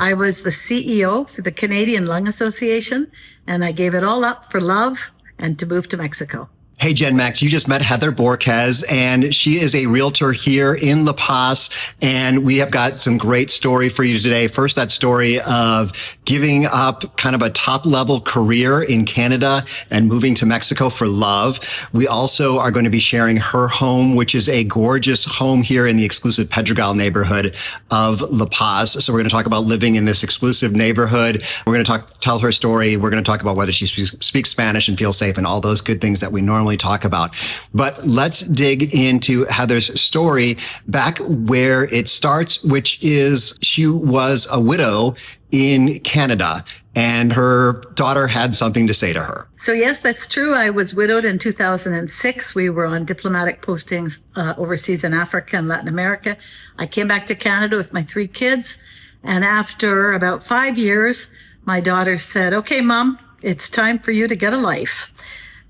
I was the CEO for the Canadian Lung Association, and I gave it all up for love and to move to Mexico. Hey, Gen Max, you just met Heather Borquez, and she is a realtor here in La Paz, and we have got some great story for you today. First, that story of giving up kind of a top-level career in Canada and moving to Mexico for love. We also are going to be sharing her home, which is a gorgeous home here in the exclusive Pedregal neighborhood of La Paz. So we're going to talk about living in this exclusive neighborhood. We're going to tell her story. We're going to talk about whether she speaks Spanish and feels safe and all those good things that we normally talk about. But let's dig into Heather's story back where it starts, which is she was a widow in Canada and her daughter had something to say to her. So yes, that's true. I was widowed in 2006. We were on diplomatic postings overseas in Africa and Latin America. I came back to Canada with my 3 kids. And after about 5 years, my daughter said, "Okay, Mom, it's time for you to get a life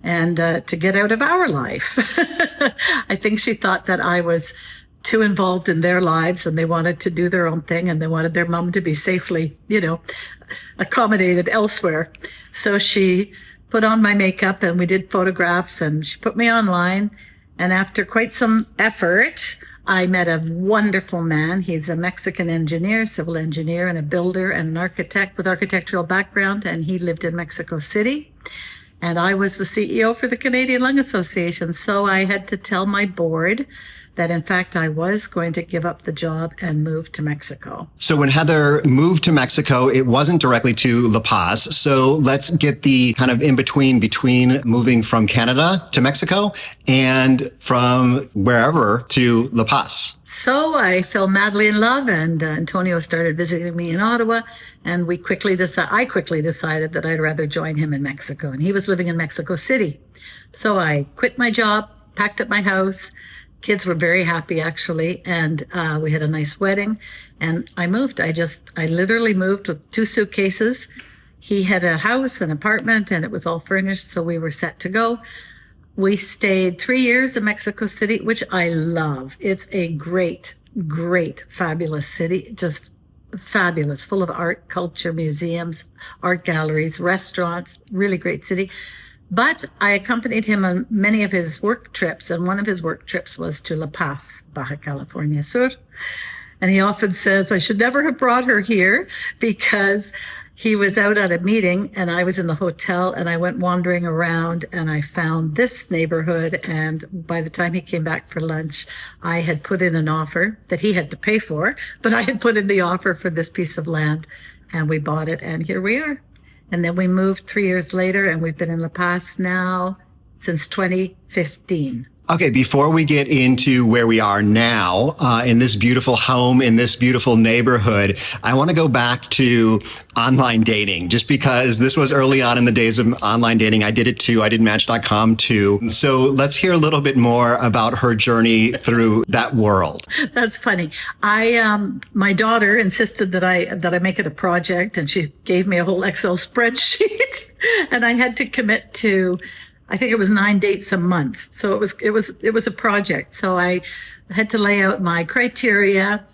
and to get out of our life." I think she thought that I was too involved in their lives and they wanted to do their own thing and they wanted their mom to be safely, accommodated elsewhere. So she put on my makeup and we did photographs and she put me online. And after quite some effort, I met a wonderful man. He's a Mexican engineer, civil engineer, and a builder and an architect with architectural background. And he lived in Mexico City. And I was the CEO for the Canadian Lung Association. So I had to tell my board that, in fact, I was going to give up the job and move to Mexico. So when Heather moved to Mexico, it wasn't directly to La Paz. So let's get the kind of in between moving from Canada to Mexico and from wherever to La Paz. So I fell madly in love, and Antonio started visiting me in Ottawa, and I quickly decided that I'd rather join him in Mexico, and he was living in Mexico City. So I quit my job, packed up my house. Kids were very happy, actually, and we had a nice wedding, and I moved. I literally moved with 2 suitcases. He had a house, an apartment, and it was all furnished, so we were set to go. We stayed 3 years in Mexico City, which I love. It's a great, great, fabulous city, just fabulous, full of art, culture, museums, art galleries, restaurants, really great city. But I accompanied him on many of his work trips, and one of his work trips was to La Paz, Baja California Sur. And he often says, I should never have brought her here because he was out at a meeting and I was in the hotel and I went wandering around and I found this neighborhood. And by the time he came back for lunch, I had put in an offer that he had to pay for, but I had put in the offer for this piece of land and we bought it and here we are. And then we moved 3 years later and we've been in La Paz now since 2015. Okay, before we get into where we are now, in this beautiful home, in this beautiful neighborhood, I want to go back to online dating, just because this was early on in the days of online dating. I did it too. I did Match.com too. So let's hear a little bit more about her journey through that world. That's funny. My daughter insisted that I make it a project, and she gave me a whole Excel spreadsheet, and I had to commit to, I think it was 9 dates a month. So it was a project. So I had to lay out my criteria,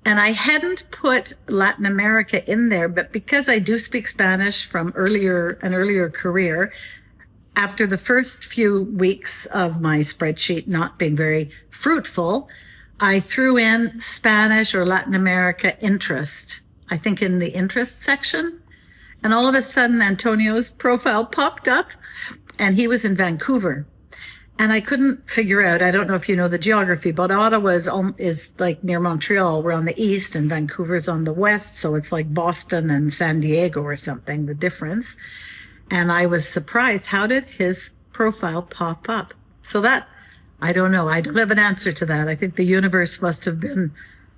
and I hadn't put Latin America in there, but because I do speak Spanish from an earlier career, after the first few weeks of my spreadsheet not being very fruitful, I threw in Spanish or Latin America interest, I think in the interest section. And all of a sudden, Antonio's profile popped up, and he was in Vancouver. And I couldn't figure out, I don't know if you know the geography, but Ottawa is like near Montreal. We're on the east and Vancouver's on the west. So it's like Boston and San Diego or something, the difference. And I was surprised. How did his profile pop up? So that, I don't know. I don't have an answer to that. I think the universe must have been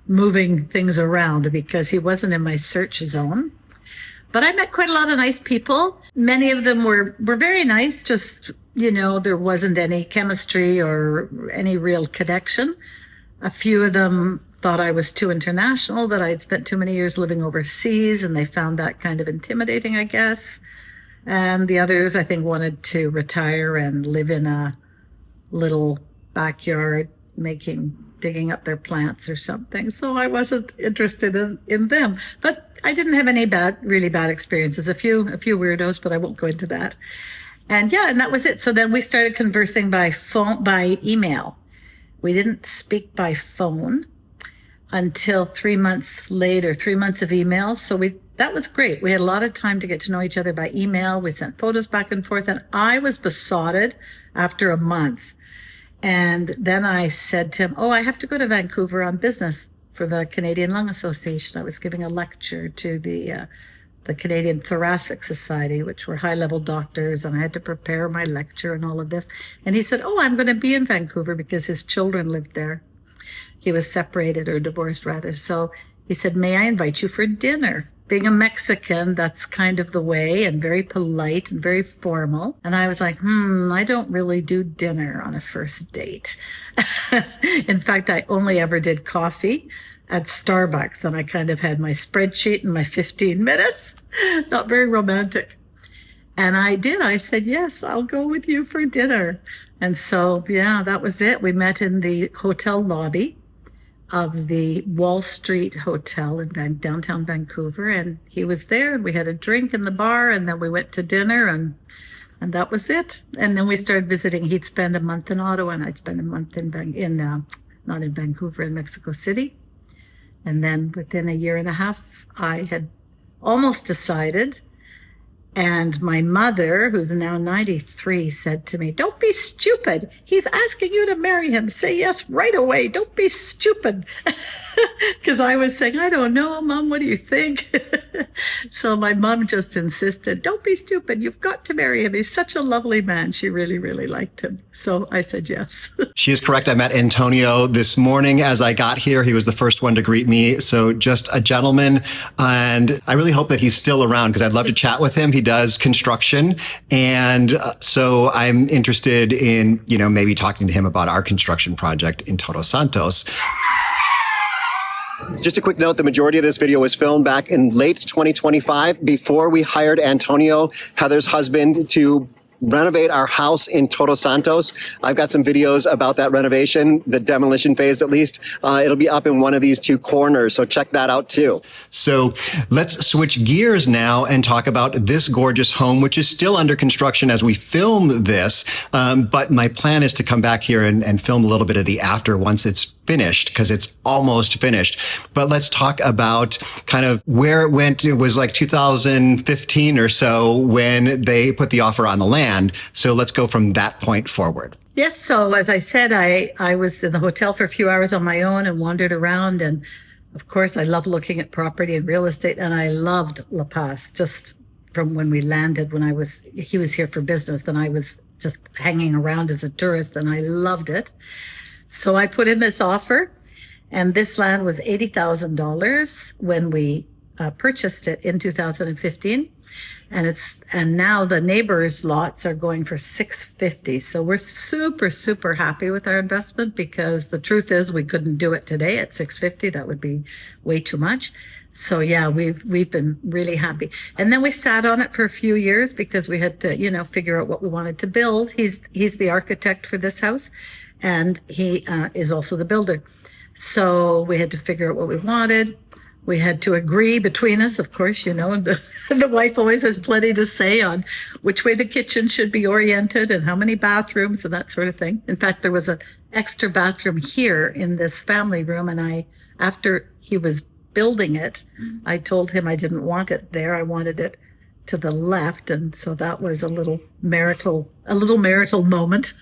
moving things around because he wasn't in my search zone. But I met quite a lot of nice people. Many of them were very nice, just, there wasn't any chemistry or any real connection. A few of them thought I was too international, that I'd spent too many years living overseas, and they found that kind of intimidating, I guess. And the others, I think, wanted to retire and live in a little backyard making digging up their plants or something. So I wasn't interested in them. But I didn't have any really bad experiences. A few weirdos, but I won't go into that. And yeah, and that was it. So then we started conversing by email. We didn't speak by phone until 3 months later, 3 months of email. So that was great. We had a lot of time to get to know each other by email. We sent photos back and forth, and I was besotted after a month. And then I said to him, I have to go to Vancouver on business for the Canadian Lung Association. I was giving a lecture to the Canadian Thoracic Society, which were high-level doctors, and I had to prepare my lecture and all of this. And he said, I'm going to be in Vancouver because his children lived there. He was separated, or divorced rather. So he said, may I invite you for dinner? Being a Mexican, that's kind of the way, and very polite and very formal. And I was like, I don't really do dinner on a first date. In fact, I only ever did coffee at Starbucks, and I kind of had my spreadsheet and my 15 minutes. Not very romantic. And I did. I said, yes, I'll go with you for dinner. And so, yeah, that was it. We met in the hotel lobby of the Wall Street Hotel in downtown Vancouver, and he was there, and we had a drink in the bar, and then we went to dinner, and that was it. And then we started visiting. He'd spend a month in Ottawa, and I'd spend a month not in Vancouver, in Mexico City. And then within a year and a half, I had almost decided. And my mother, who's now 93, said to me, don't be stupid. He's asking you to marry him. Say yes right away. Don't be stupid. Because I was saying, I don't know, Mom, what do you think? So my mom just insisted, don't be stupid. You've got to marry him. He's such a lovely man. She really, really liked him. So I said yes. She is correct. I met Antonio this morning as I got here. He was the first one to greet me. So just a gentleman. And I really hope that he's still around because I'd love to chat with him. He does construction. And so I'm interested in, maybe talking to him about our construction project in Todos Santos. Just a quick note, the majority of this video was filmed back in late 2025 before we hired Antonio, Heather's husband, to renovate our house in Todos Santos. I've got some videos about that renovation, the demolition phase at least. It'll be up in one of these two corners, so check that out too. So let's switch gears now and talk about this gorgeous home, which is still under construction as we film this. But my plan is to come back here and film a little bit of the after once it's finished, because it's almost finished. But let's talk about kind of where it went. It was like 2015 or so when they put the offer on the land. So let's go from that point forward. Yes. So as I said, I was in the hotel for a few hours on my own and wandered around. And of course, I love looking at property and real estate. And I loved La Paz just from when we landed, he was here for business and I was just hanging around as a tourist, and I loved it. So I put in this offer, and this land was $80,000 when we purchased it in 2015, and now the neighbors' lots are going for $650. So we're super, super happy with our investment, because the truth is we couldn't do it today at $650. That would be way too much. So yeah, we've been really happy. And then we sat on it for a few years because we had to, figure out what we wanted to build. He's the architect for this house, and he is also the builder. So we had to figure out what we wanted. We had to agree between us, of course, and the wife always has plenty to say on which way the kitchen should be oriented and how many bathrooms and that sort of thing. In fact, there was an extra bathroom here in this family room, and after he was building it, I told him I didn't want it there. I wanted it to the left, and so that was a little marital moment.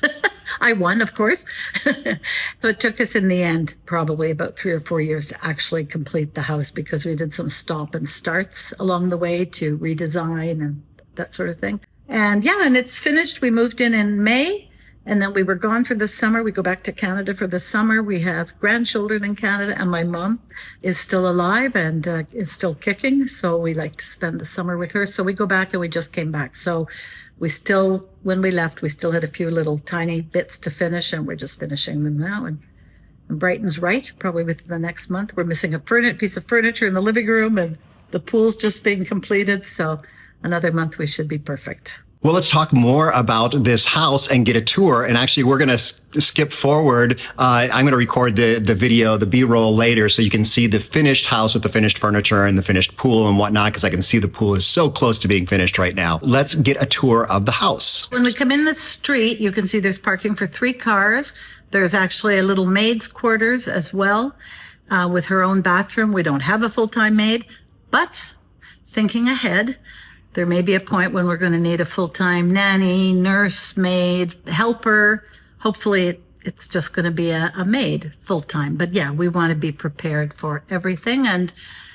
I won, of course. So it took us in the end probably about 3 or 4 years to actually complete the house, because we did some stop and starts along the way to redesign and that sort of thing. And yeah, and it's finished. We moved in May, and then we were gone for the summer. We go back to Canada for the summer. We have grandchildren in Canada, and my mom is still alive and is still kicking. So we like to spend the summer with her. So we go back, and we just came back. So when we left, we still had a few little tiny bits to finish, and we're just finishing them now. And Brighton's right, probably within the next month. We're missing a piece of furniture in the living room, and the pool's just being completed. So another month, we should be perfect. Well, let's talk more about this house and get a tour. And actually, we're going to skip forward. I'm going to record the video, the B-roll later, so you can see the finished house with the finished furniture and the finished pool and whatnot, because I can see the pool is so close to being finished right now. Let's get a tour of the house. When we come in the street, you can see there's parking for 3 cars. There's actually a little maid's quarters as well, with her own bathroom. We don't have a full-time maid, but thinking ahead, there may be a point when we're going to need a full-time nanny, nurse, maid, helper. Hopefully it's just going to be a maid full-time. But yeah, we want to be prepared for everything. And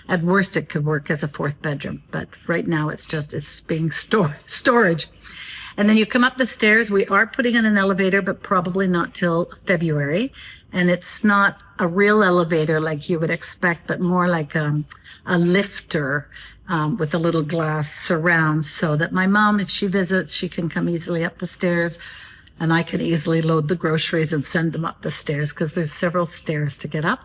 at worst, it could work as a 4th bedroom. But right now it's being storage. And then you come up the stairs. We are putting in an elevator, but probably not till February. And it's not a real elevator like you would expect, but more like a lifter, with a little glass surround, so that my mom, if she visits, she can come easily up the stairs, and I can easily load the groceries and send them up the stairs, because there's several stairs to get up.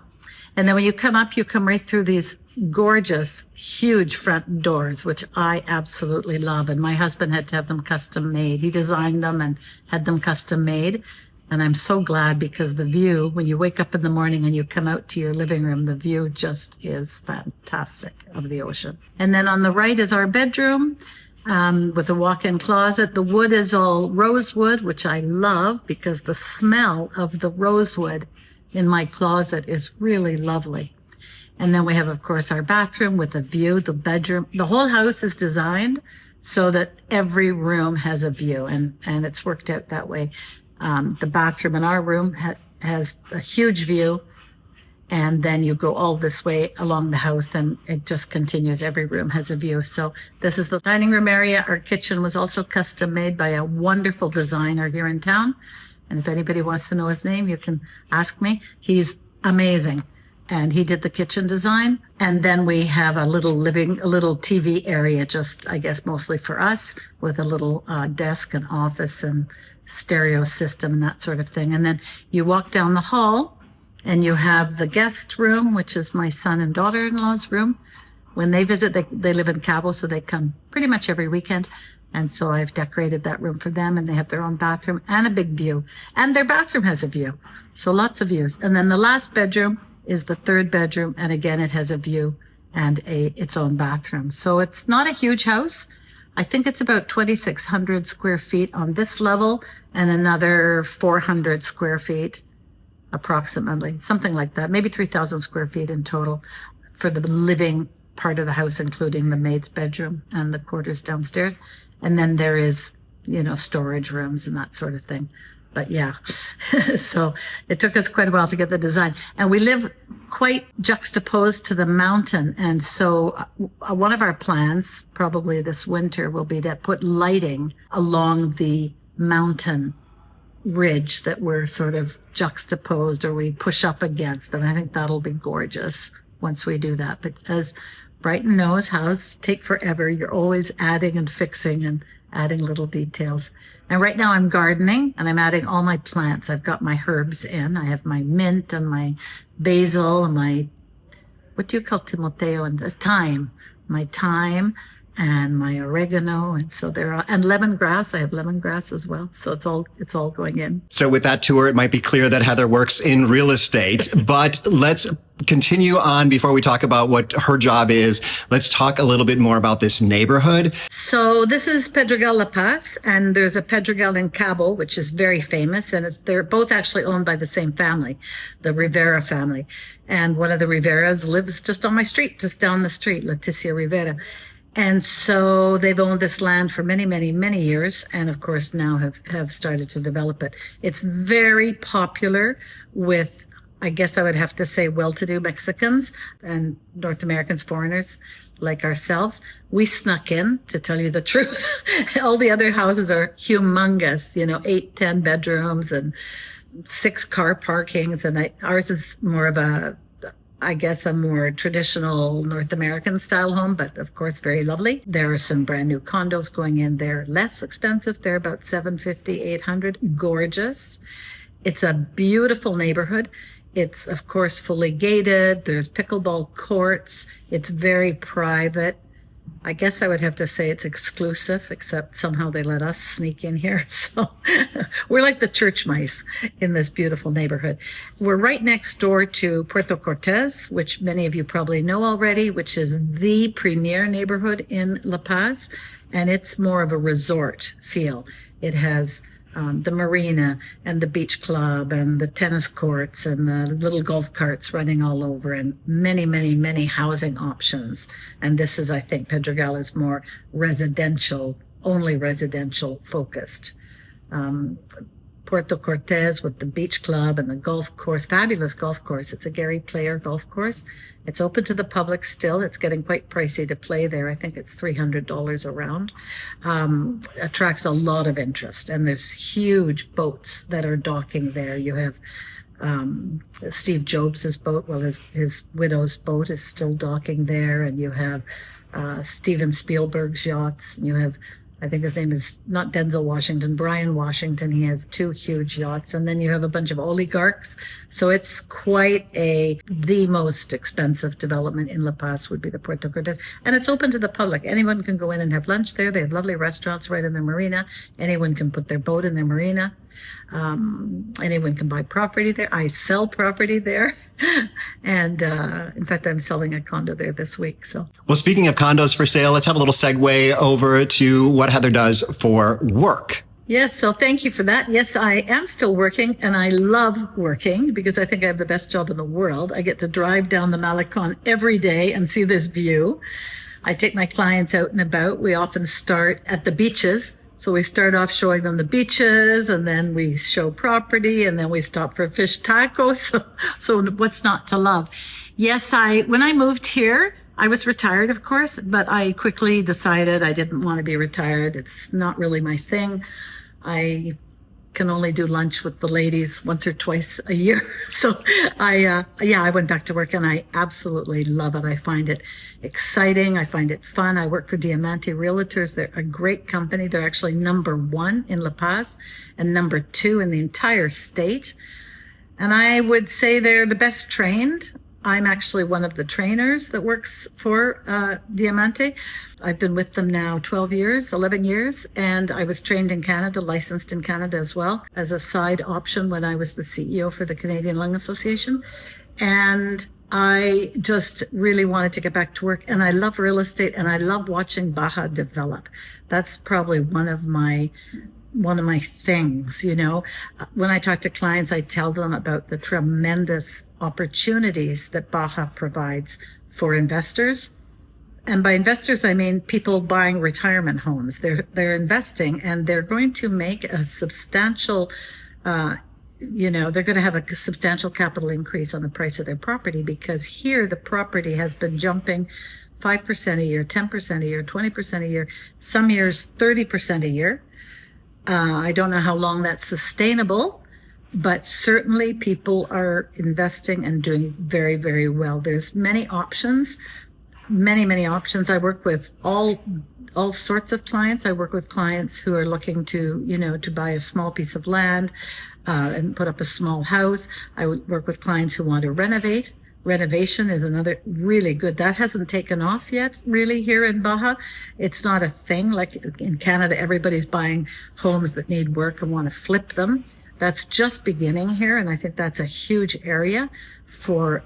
And then when you come up, you come right through these gorgeous, huge front doors, which I absolutely love. And my husband had to have them custom made. He designed them and had them custom made. And I'm so glad, because the view, when you wake up in the morning and you come out to your living room, the view just is fantastic of the ocean. And then on the right is our bedroom, with a walk-in closet. The wood is all rosewood, which I love, because the smell of the rosewood in my closet is really lovely. And then we have, of course, our bathroom with a view, the bedroom. The whole house is designed so that every room has a view, and it's worked out that way. The bathroom in our room has a huge view, and then you go all this way along the house and it just continues. Every room has a view. So this is the dining room area. Our kitchen was also custom made by a wonderful designer here in town. And if anybody wants to know his name, you can ask me. He's amazing. And he did the kitchen design. And then we have a little TV area, just, I guess, mostly for us, with a little desk and office and stereo system and that sort of thing. And then you walk down the hall and you have the guest room, which is my son and daughter-in-law's room. When they visit, they live in Cabo, so they come pretty much every weekend. And so I've decorated that room for them, and they have their own bathroom and a big view. And their bathroom has a view. So lots of views. And then the last bedroom is the 3rd bedroom. And again, it has a view and its own bathroom. So it's not a huge house. I think it's about 2,600 square feet on this level, and another 400 square feet approximately, something like that, maybe 3,000 square feet in total for the living part of the house, including the maid's bedroom and the quarters downstairs. And then there is, storage rooms and that sort of thing. But yeah, so it took us quite a while to get the design. And we live quite juxtaposed to the mountain. And so one of our plans, probably this winter, will be to put lighting along the mountain ridge that we're sort of juxtaposed, or we push up against. And I think that'll be gorgeous once we do that. But as Brighton knows, houses take forever. You're always adding and fixing and adding little details. And right now I'm gardening, and I'm adding all my plants. I've got my herbs in. I have my mint and my basil and my, what do you call timoteo, and thyme, my thyme and my oregano. And so and lemongrass. I have lemongrass as well. So it's all going in. So with that tour, it might be clear that Heather works in real estate, but let's continue on before we talk about what her job is. Let's talk a little bit more about this neighborhood. So this is Pedregal La Paz, and there's a Pedregal in Cabo, which is very famous, and they're both actually owned by the same family, the Rivera family. And one of the Riveras lives just on my street, just down the street, Leticia Rivera. And so they've owned this land for many, many, many years, and of course now have started to develop it. It's very popular with, I guess I would have to say, well-to-do Mexicans and North Americans, foreigners like ourselves. We snuck in, to tell you the truth. All the other houses are humongous, 8, 10 bedrooms and 6 car parkings. And ours is more of a more traditional North American style home, but of course very lovely. There are some brand new condos going in. They're less expensive. They're about $750, $800. Gorgeous. It's a beautiful neighborhood. It's, of course, fully gated. There's pickleball courts. It's very private. I guess I would have to say it's exclusive, except somehow they let us sneak in here. So we're like the church mice in this beautiful neighborhood. We're right next door to Puerto Cortez, which many of you probably know already, which is the premier neighborhood in La Paz. And it's more of a resort feel. It has the marina and the beach club and the tennis courts and the little golf carts running all over and many, many, many housing options. And this is, I think, Pedregal is more residential, only residential focused. Puerto Cortez with the beach club and the golf course, fabulous golf course. It's a Gary Player golf course. It's open to the public still. It's getting quite pricey to play there. I think it's $300 a round. Attracts a lot of interest, and there's huge boats that are docking there. You have Steve Jobs' boat. Well, his widow's boat is still docking there, and you have Steven Spielberg's yachts. And you have, I think his name is not Denzel Washington, Brian Washington. He has 2 huge yachts. And then you have a bunch of oligarchs. So it's quite the most expensive development in La Paz would be the Puerto Cortez. And it's open to the public. Anyone can go in and have lunch there. They have lovely restaurants right in their marina. Anyone can put their boat in their marina. Anyone can buy property there. I sell property there. And in fact, I'm selling a condo there this week. So, well, speaking of condos for sale, let's have a little segue over to what Heather does for work. Yes, so thank you for that. Yes, I am still working, and I love working because I think I have the best job in the world. I get to drive down the Malecon every day and see this view. I take my clients out and about. We often start at the beaches. So we start off showing them the beaches, and then we show property, and then we stop for fish tacos. So what's not to love? Yes, when I moved here, I was retired, of course, but I quickly decided I didn't want to be retired. It's not really my thing. I can only do lunch with the ladies once or twice a year. So I went back to work, and I absolutely love it. I find it exciting. I find it fun. I work for Diamante Realtors. They're a great company. They're actually #1 in La Paz and #2 in the entire state. And I would say they're the best trained. I'm actually one of the trainers that works for Diamante. I've been with them now 11 years, and I was trained in Canada, licensed in Canada as well, as a side option when I was the CEO for the Canadian Lung Association. And I just really wanted to get back to work, and I love real estate, and I love watching Baja develop. That's probably one of my things, you know. When I talk to clients, I tell them about the tremendous opportunities that Baja provides for investors. And by investors, I mean people buying retirement homes. They're investing, and they're going to make a substantial, they're going to have a substantial capital increase on the price of their property, because here the property has been jumping 5% a year, 10% a year, 20% a year, some years 30% a year. I don't know how long that's sustainable, but certainly people are investing and doing very, very well. There's many options, many options. I work with all sorts of clients. I work with clients who are looking to buy a small piece of land and put up a small house. I would work with clients who want to renovate. Renovation is another really good. That hasn't taken off yet, really, here in Baja. It's not a thing. Like in Canada, everybody's buying homes that need work and want to flip them. That's just beginning here, and I think that's a huge area for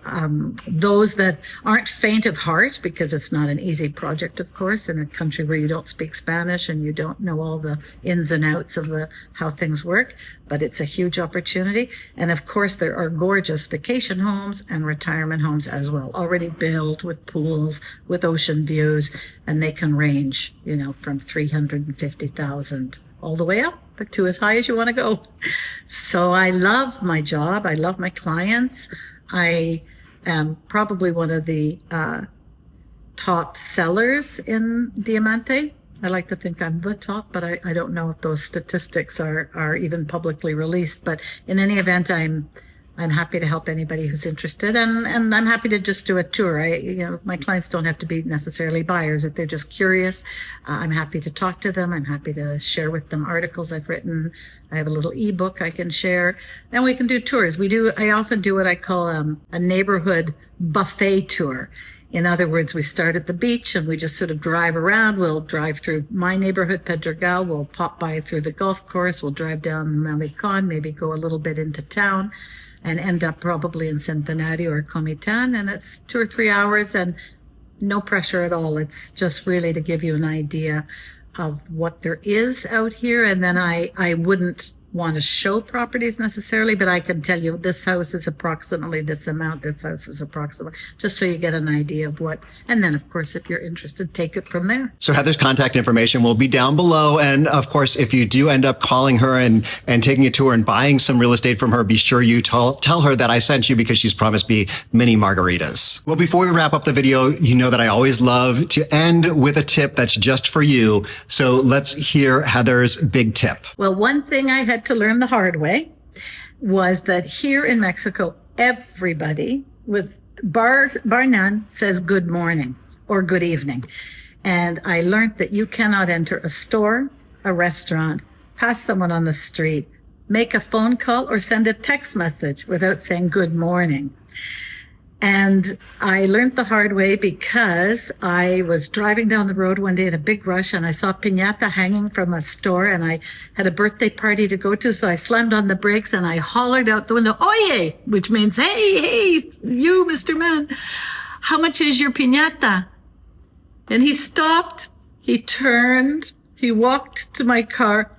those that aren't faint of heart, because it's not an easy project, of course, in a country where you don't speak Spanish and you don't know all the ins and outs of how things work. But it's a huge opportunity. And of course, there are gorgeous vacation homes and retirement homes as well, already built with pools, with ocean views, and they can range, from 350,000 all the way up to as high as you want to go. So I love my job. I love my clients. I am probably one of the top sellers in Diamante. I like to think I'm the top, but I don't know if those statistics are even publicly released. But in any event, I'm happy to help anybody who's interested, and I'm happy to just do a tour. My clients don't have to be necessarily buyers. If they're just curious, I'm happy to talk to them. I'm happy to share with them articles I've written. I have a little ebook I can share, and we can do tours. I often do what I call a neighborhood buffet tour. In other words, we start at the beach and we just sort of drive around. We'll drive through my neighborhood, Pedregal. We'll pop by through the golf course. We'll drive down Malecon, maybe go a little bit into town and end up probably in Centenario or Comitan. And it's 2 or 3 hours and no pressure at all. It's just really to give you an idea of what there is out here. And then I wouldn't want to show properties necessarily, but I can tell you this house is approximately this amount, this house is approximately, just so you get an idea of what, and then of course, if you're interested, take it from there. So Heather's contact information will be down below. And of course, if you do end up calling her and taking a tour and buying some real estate from her, be sure you tell her that I sent you because she's promised me mini margaritas. Well, before we wrap up the video, you know that I always love to end with a tip that's just for you. So let's hear Heather's big tip. Well, one thing I had to learn the hard way was that here in Mexico, everybody with bar none says good morning or good evening. And I learned that you cannot enter a store, a restaurant, pass someone on the street, make a phone call or send a text message without saying good morning. And I learned the hard way because I was driving down the road one day in a big rush and I saw piñata hanging from a store and I had a birthday party to go to. So I slammed on the brakes and I hollered out the window, oye, which means, hey, you, Mr. Man, how much is your piñata? And he stopped, he turned, he walked to my car.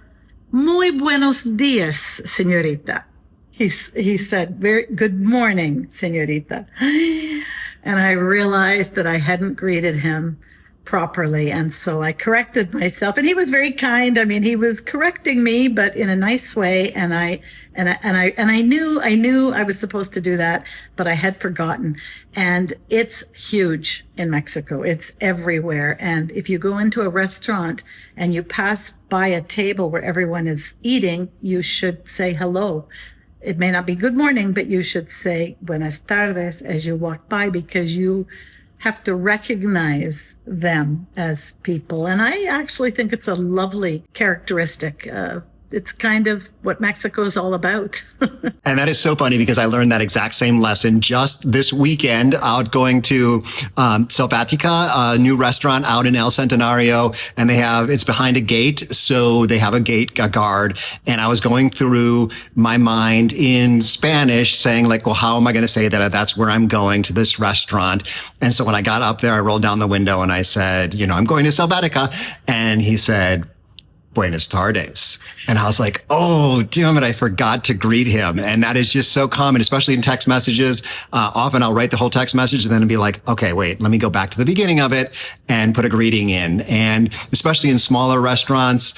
Muy buenos días, señorita. He said, very good morning, señorita. And I realized that I hadn't greeted him properly. And so I corrected myself and he was very kind. I mean, he was correcting me, but in a nice way. And I knew I was supposed to do that, but I had forgotten. And it's huge in Mexico. It's everywhere. And if you go into a restaurant and you pass by a table where everyone is eating, you should say hello. It may not be good morning, but you should say buenas tardes as you walk by because you have to recognize them as people. And I actually think it's a lovely characteristic. It's kind of what Mexico is all about. And that is so funny because I learned that exact same lesson just this weekend out going to Selvatica, a new restaurant out in El Centenario. And it's behind a gate. So they have a guard. And I was going through my mind in Spanish saying like, well, how am I going to say that that's where I'm going to this restaurant? And so when I got up there, I rolled down the window and I said, I'm going to Selvatica. And he said, Buenas tardes. And I was like, oh, damn it, I forgot to greet him. And that is just so common, especially in text messages. Often I'll write the whole text message and then be like, okay, wait, let me go back to the beginning of it and put a greeting in. And especially in smaller restaurants,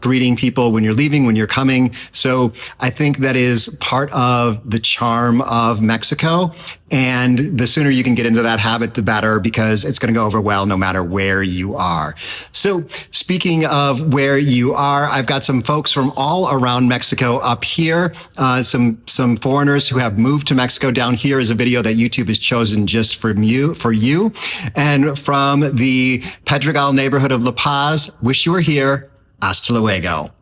greeting people when you're leaving, when you're coming. So I think that is part of the charm of Mexico. And the sooner you can get into that habit, the better, because it's going to go over well no matter where you are. So speaking of where you are, I've got some folks from all around Mexico up here, some foreigners who have moved to Mexico. Down here is a video that YouTube has chosen just for you. And from the Pedregal neighborhood of La Paz, wish you were here. Hasta luego.